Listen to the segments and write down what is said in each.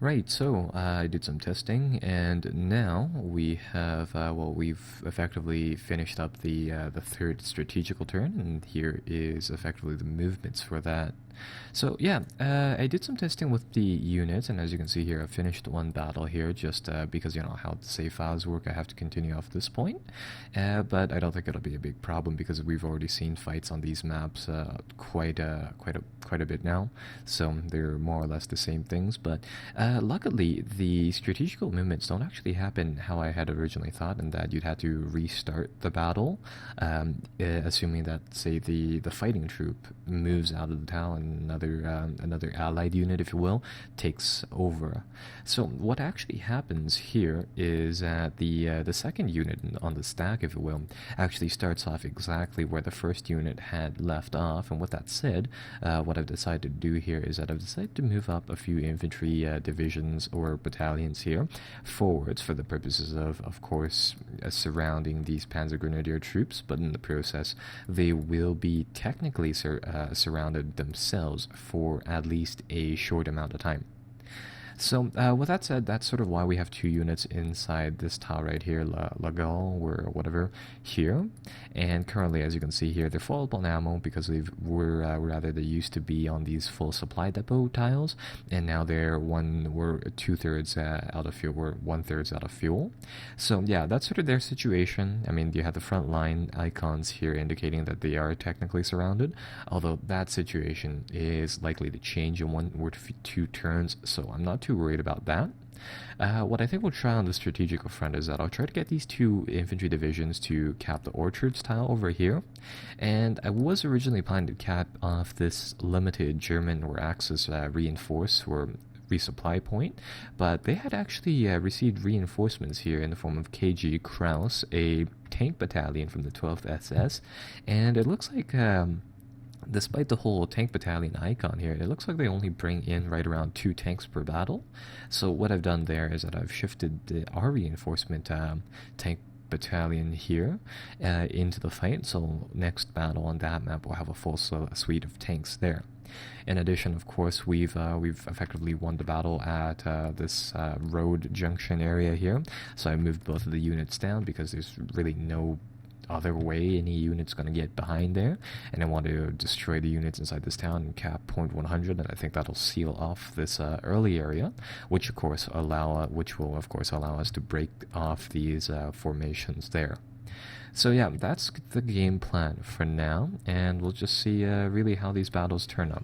Right, so I did some testing, and now we have well, we've effectively finished up the third strategical turn, and here is effectively the movements for that. So yeah, I did some testing with the units, and as you can see here, I finished one battle here just because you know how the save files work. I have to continue off this point, but I don't think it'll be a big problem because we've already seen fights on these maps quite a bit now, so they're more or less the same things. But luckily, the strategical movements don't actually happen how I had originally thought, and that you'd have to restart the battle, assuming that, say, the fighting troop moves out of the town and another allied unit, if you will, takes over. So what actually happens here is that the second unit on the stack, if you will, actually starts off exactly where the first unit had left off. And with that said, what I've decided to do here is that I've decided to move up a few infantry divisions or battalions here forwards for the purposes of course, surrounding these Panzer Grenadier troops, but in the process, they will be technically surrounded themselves for at least a short amount of time. So with that said, that's sort of why we have two units inside this tile right here, La Galle or whatever, here. And currently, as you can see here, they're full up on ammo because they used to be on these full supply depot tiles, and now we're 2/3 out of fuel, we're 1/3 out of fuel. So yeah, that's sort of their situation. I mean, you have the front line icons here indicating that they are technically surrounded, although that situation is likely to change in 1 or 2 turns, so I'm not too worried about that. What I think we'll try on the strategical front is that I'll try to get these 2 infantry divisions to cap the orchards tile over here, and I was originally planning to cap off this limited German or Axis reinforce or resupply point, but they had actually received reinforcements here in the form of KG Kraus, a tank battalion from the 12th SS, and it looks like despite the whole tank battalion icon here, it looks like they only bring in right around 2 tanks per battle. So what I've done there is that I've shifted our reinforcement tank battalion here into the fight. So next battle on that map, we'll have a full suite of tanks there. In addition, of course, we've effectively won the battle at this road junction area here. So I moved both of the units down because there's really no other way any unit's going to get behind there, and I want to destroy the units inside this town and cap point 100, and I think that'll seal off this early area, which will of course allow us to break off these formations there. So yeah, that's the game plan for now, and we'll just see really how these battles turn up.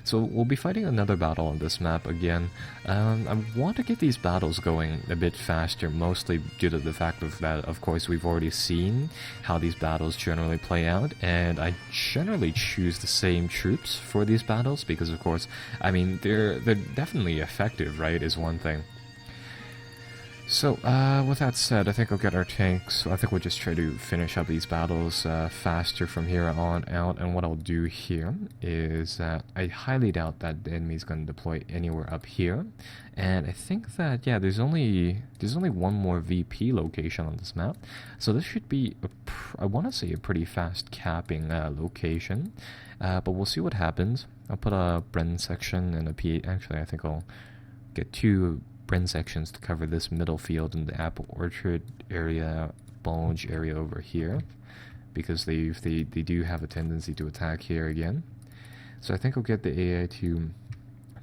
So we'll be fighting another battle on this map again. I want to get these battles going a bit faster, mostly due to the fact that, of course, we've already seen how these battles generally play out, and I generally choose the same troops for these battles because, of course, I mean, they're definitely effective, right, is one thing. So, with that said, I think I'll get our tanks. I think we'll just try to finish up these battles faster from here on out. And what I'll do here is that I highly doubt that the enemy is going to deploy anywhere up here. And I think that, yeah, there's only one more VP location on this map. So this should be, I want to say, a pretty fast capping location. But we'll see what happens. I'll put a Bren section and a P. Actually, I think I'll get 2 Bren sections to cover this middle field and the apple orchard area, bulge area over here, because they do have a tendency to attack here again. So I think I'll get the AI to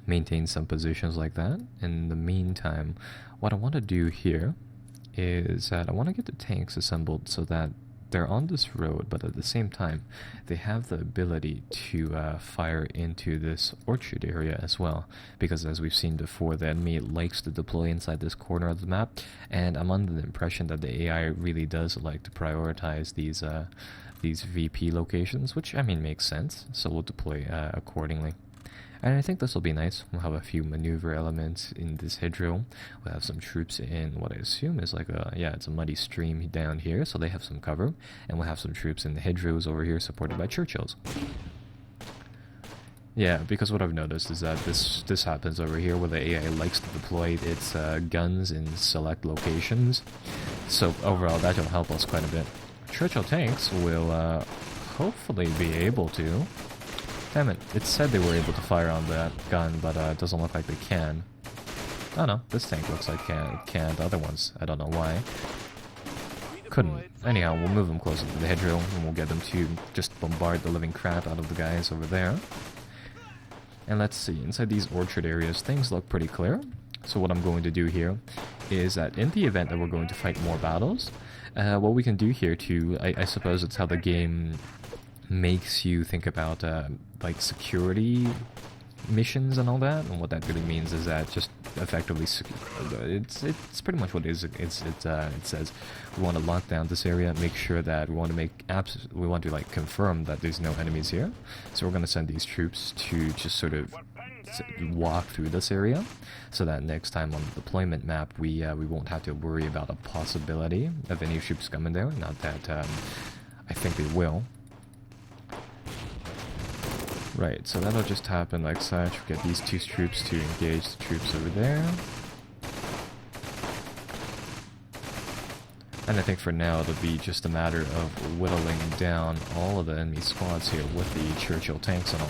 maintain some positions like that. In the meantime, what I want to do here is that I want to get the tanks assembled so that they're on this road, but at the same time, they have the ability to fire into this orchard area as well. Because as we've seen before, the enemy likes to deploy inside this corner of the map, and I'm under the impression that the AI really does like to prioritize these VP locations, which, I mean, makes sense, so we'll deploy accordingly. And I think this will be nice. We'll have a few maneuver elements in this hedgerow. We'll have some troops in what I assume is like it's a muddy stream down here, so they have some cover. And we'll have some troops in the hedgerows over here supported by Churchills. Yeah, because what I've noticed is that this happens over here where the AI likes to deploy its guns in select locations. So overall, that will help us quite a bit. Churchill tanks will hopefully be able to. Damn it, it said they were able to fire on that gun, but it doesn't look like they can. Oh no, this tank looks like can't. The other ones, I don't know why. Couldn't. Anyhow, we'll move them closer to the hedgerow, and we'll get them to just bombard the living crap out of the guys over there. And let's see, inside these orchard areas, things look pretty clear. So what I'm going to do here is that in the event that we're going to fight more battles, what we can do here too, I suppose it's how the game makes you think about like security missions and all that, and what that really means is that just effectively it's pretty much what it is. It says we want to lock down this area, make sure that we want to like confirm that there's no enemies here. So we're going to send these troops to just sort of walk through this area, so that next time on the deployment map we won't have to worry about a possibility of any troops coming there. Not that I think they will. Right, so that'll just happen like such. We'll get these two troops to engage the troops over there. And I think for now it'll be just a matter of whittling down all of the enemy squads here with the Churchill tanks and all.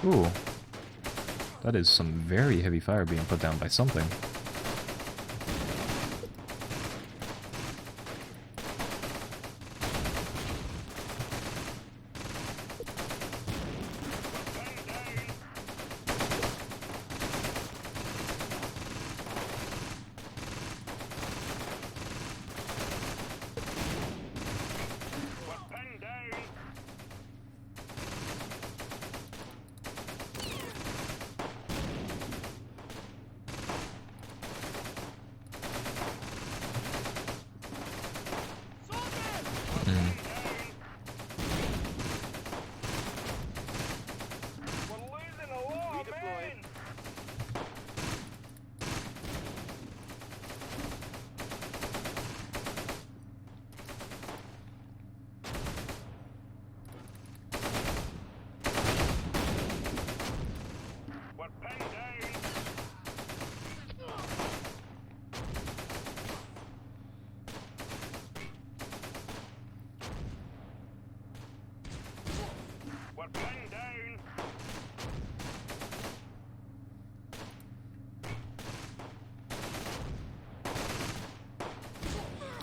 Ooh. That is some very heavy fire being put down by something.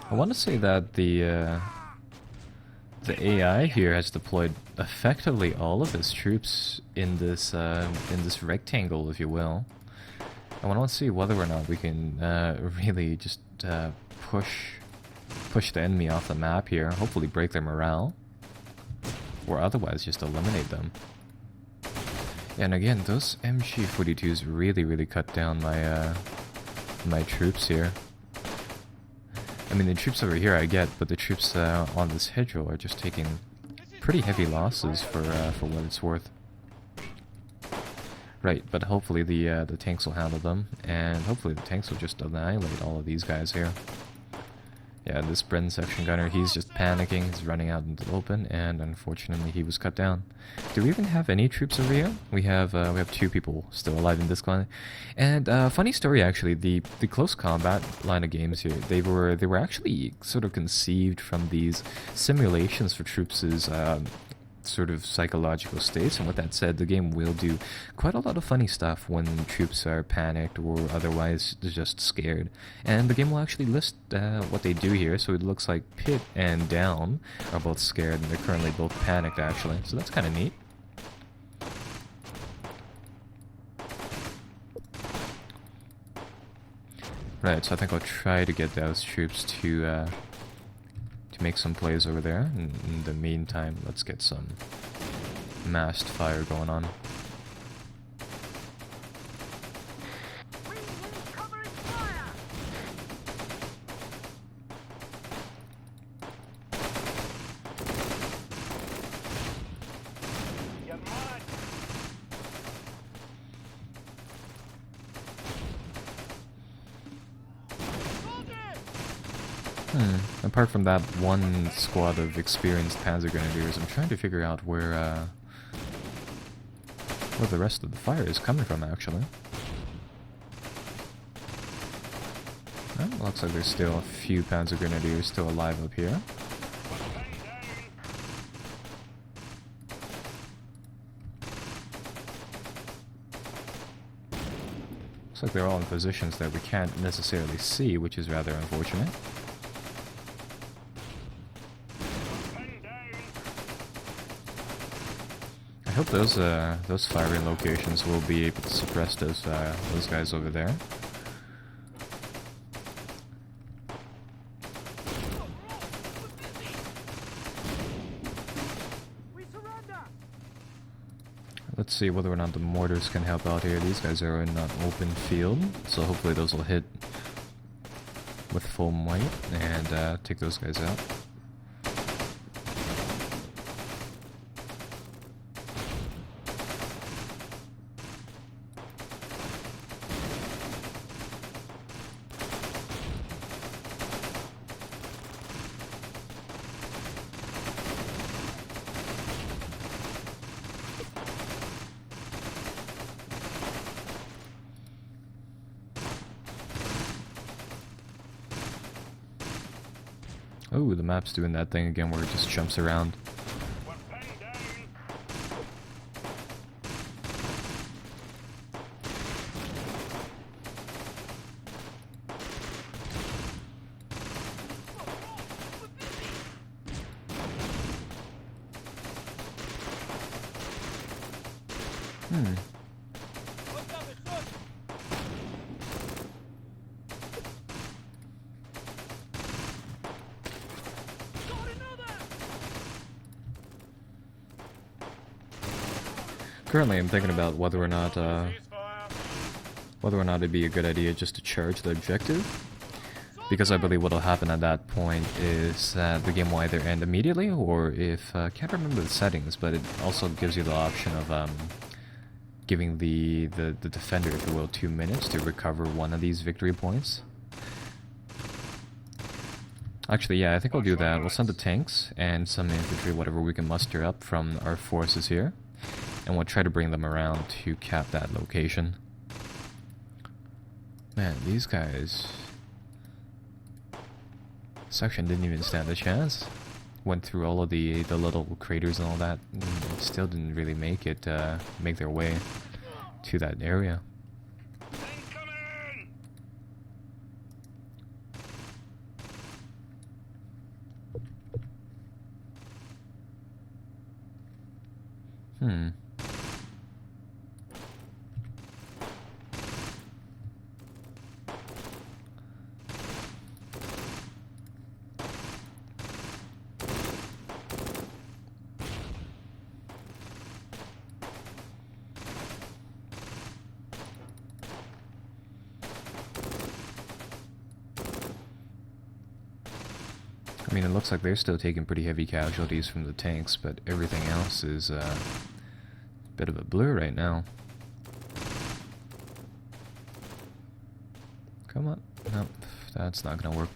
I want to say that the AI here has deployed effectively all of its troops in this rectangle, if you will. I want to see whether or not we can really just push the enemy off the map here. Hopefully, break their morale, or otherwise just eliminate them. And again, those MG42s really cut down my my troops here. I mean, the troops over here I get, but the troops on this hedgerow are just taking pretty heavy losses for what it's worth. Right, but hopefully the tanks will handle them, and hopefully the tanks will just annihilate all of these guys here. Yeah, this Bren section gunner, he's just panicking, he's running out into the open, and unfortunately he was cut down. Do we even have any troops over here? We have two people still alive in this clan. And funny story actually, the close combat line of games here, they were actually sort of conceived from these simulations for troops' sort of psychological states. And with that said, the game will do quite a lot of funny stuff when troops are panicked or otherwise just scared, and the game will actually list what they do here. So it looks like Pit and Down are both scared, and they're currently both panicked actually, so that's kind of neat. Right, so I think I'll try to get those troops to make some plays over there. In the meantime, let's get some massed fire going on. Apart from that one squad of experienced Panzer Grenadiers, I'm trying to figure out where the rest of the fire is coming from, actually. Well, looks like there's still a few Panzer Grenadiers still alive up here. Looks like they're all in positions that we can't necessarily see, which is rather unfortunate. I hope those firing locations will be able to suppress those guys over there. Let's see whether or not the mortars can help out here. These guys are in an open field, so hopefully those will hit with full might and take those guys out. Oh, the map's doing that thing again where it just jumps around. Currently, I'm thinking about whether or not it'd be a good idea just to charge the objective, because I believe what'll happen at that point is that the game will either end immediately, or if can't remember the settings, but it also gives you the option of giving the defender, if you will, 2 minutes to recover one of these victory points. Actually, yeah, I think I'll do that. We'll send the tanks and some infantry, whatever we can muster up from our forces here, and we'll try to bring them around to cap that location. Man, these guys... Section didn't even stand a chance. Went through all of the little craters and all that, and still didn't really make their way to that area. I mean, it looks like they're still taking pretty heavy casualties from the tanks, but everything else is a bit of a blur right now. Come on. Nope, that's not gonna work.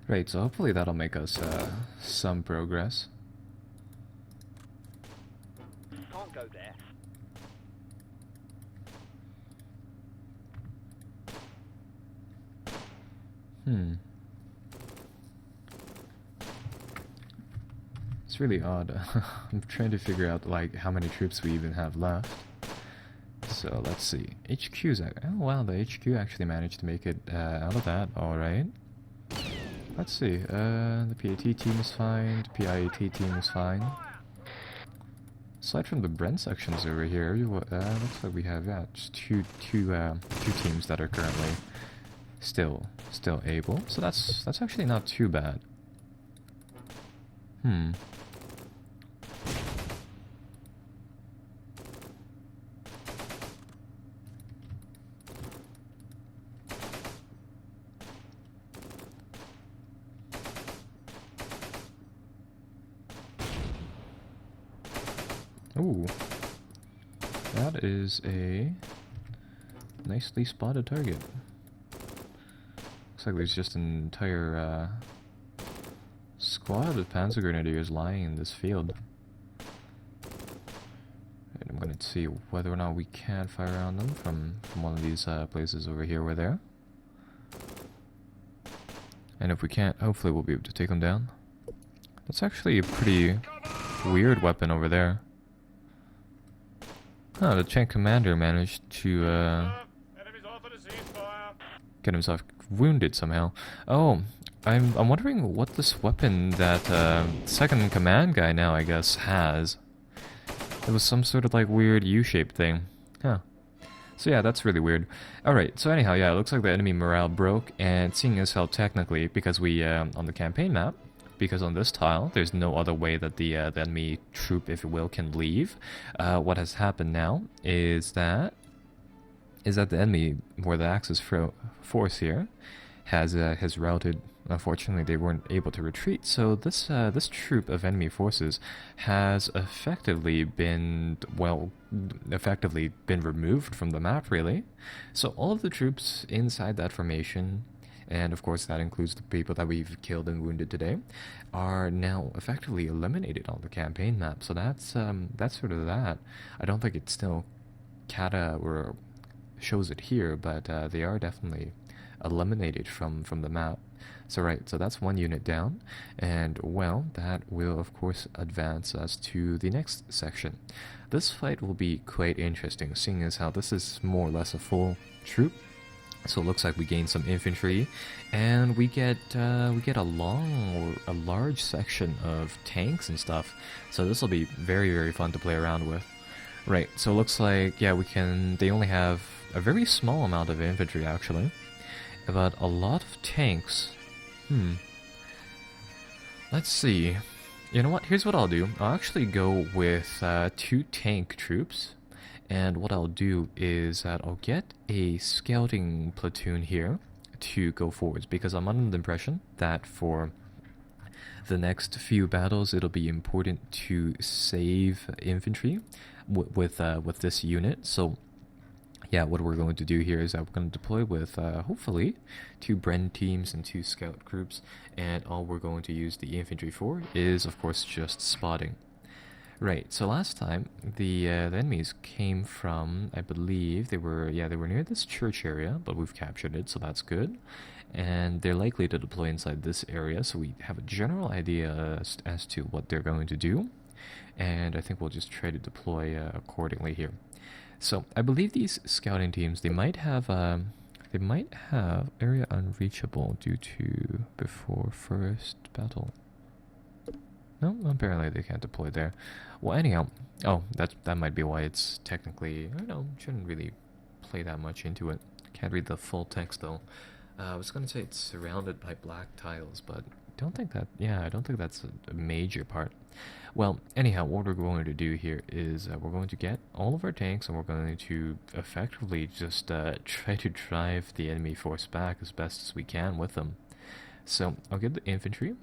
Right, so hopefully that'll make us some progress. Can't go there. It's really odd. I'm trying to figure out like how many troops we even have left. So let's see. HQ's oh wow, the HQ actually managed to make it out of that. All right. Let's see. The PAT team is fine. The PIAT team is fine. Aside from the Brent sections over here, looks like we have just two teams that are currently still able. So that's actually not too bad. Ooh. That is a nicely spotted target. Looks like there's just an entire squad of Panzer Grenadiers lying in this field. And I'm going to see whether or not we can fire on them from one of these places over here or there. And if we can't, hopefully we'll be able to take them down. That's actually a pretty weird weapon over there. Oh, the tank commander managed to get himself wounded somehow. Oh, I'm wondering what this weapon that second in command guy now, I guess, has. It was some sort of like weird U-shaped thing. Huh. So yeah, that's really weird. Alright, so anyhow, yeah, it looks like the enemy morale broke, and seeing as how technically, because we, on the campaign map, because on this tile, there's no other way that the enemy troop, if you will, can leave. What has happened now is that the enemy, where the Axis force here, has routed. Unfortunately, they weren't able to retreat. So this this troop of enemy forces has effectively been removed from the map, really. So all of the troops inside that formation, and of course that includes the people that we've killed and wounded today, are now effectively eliminated on the campaign map. So that's sort of that. I don't think it still or shows it here, but they are definitely eliminated from the map. So right, so that's one unit down, and well, that will of course advance us to the next section. This fight will be quite interesting, seeing as how this is more or less a full troop. So it looks like we gain some infantry, and we get a large section of tanks and stuff. So this will be very, very fun to play around with. Right, so it looks like, yeah, they only have a very small amount of infantry actually, but a lot of tanks. Let's see. You know what? Here's what I'll do. I'll actually go with 2 tank troops. And what I'll do is that I'll get a scouting platoon here to go forwards. Because I'm under the impression that for the next few battles, it'll be important to save infantry with this unit. So yeah, what we're going to do here is that we're going to deploy with, hopefully, 2 Bren teams and 2 scout groups, and all we're going to use the infantry for is, of course, just spotting. Right, so last time, the enemies came from, I believe, they were near this church area, but we've captured it, so that's good. And they're likely to deploy inside this area, so we have a general idea as to what they're going to do, and I think we'll just try to deploy accordingly here. So I believe these scouting teams, they might have area unreachable due to before first battle. No, apparently they can't deploy there. Well, anyhow, oh, that might be why it's technically, I don't know, shouldn't really play that much into it. Can't read the full text though. I was gonna say it's surrounded by black tiles, but I don't think that's a major part. Well, anyhow, what we're going to do here is we're going to get all of our tanks, and we're going to effectively just try to drive the enemy force back as best as we can with them. So I'll get the infantry,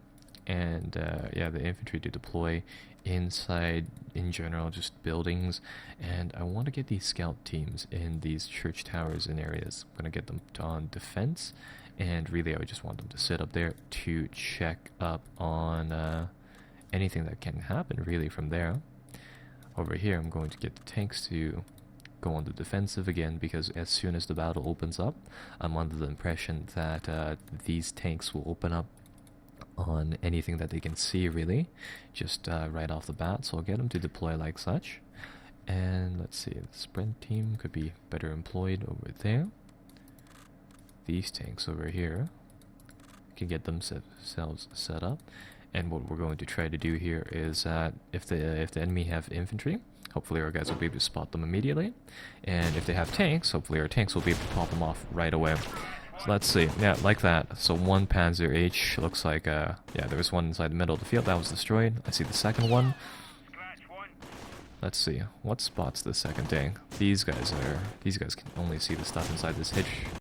and the infantry to deploy inside, in general, just buildings, and I want to get these scout teams in these church towers and areas. I'm going to get them on defense, and really I just want them to sit up there to check up on anything that can happen really from there. Over here I'm going to get the tanks to go on the defensive again, because as soon as the battle opens up, I'm under the impression that these tanks will open up on anything that they can see really, just right off the bat. So I'll get them to deploy like such. And let's see, the sprint team could be better employed over there. These tanks over here can get themselves set up. And what we're going to try to do here is that if the enemy have infantry, hopefully our guys will be able to spot them immediately. And if they have tanks, hopefully our tanks will be able to pop them off right away. So let's see, yeah, like that. So 1 Panzer H, looks like, yeah, there was one inside the middle of the field, that was destroyed. Let's see the second one. Let's see, what spots the second tank? These guys can only see the stuff inside this hitch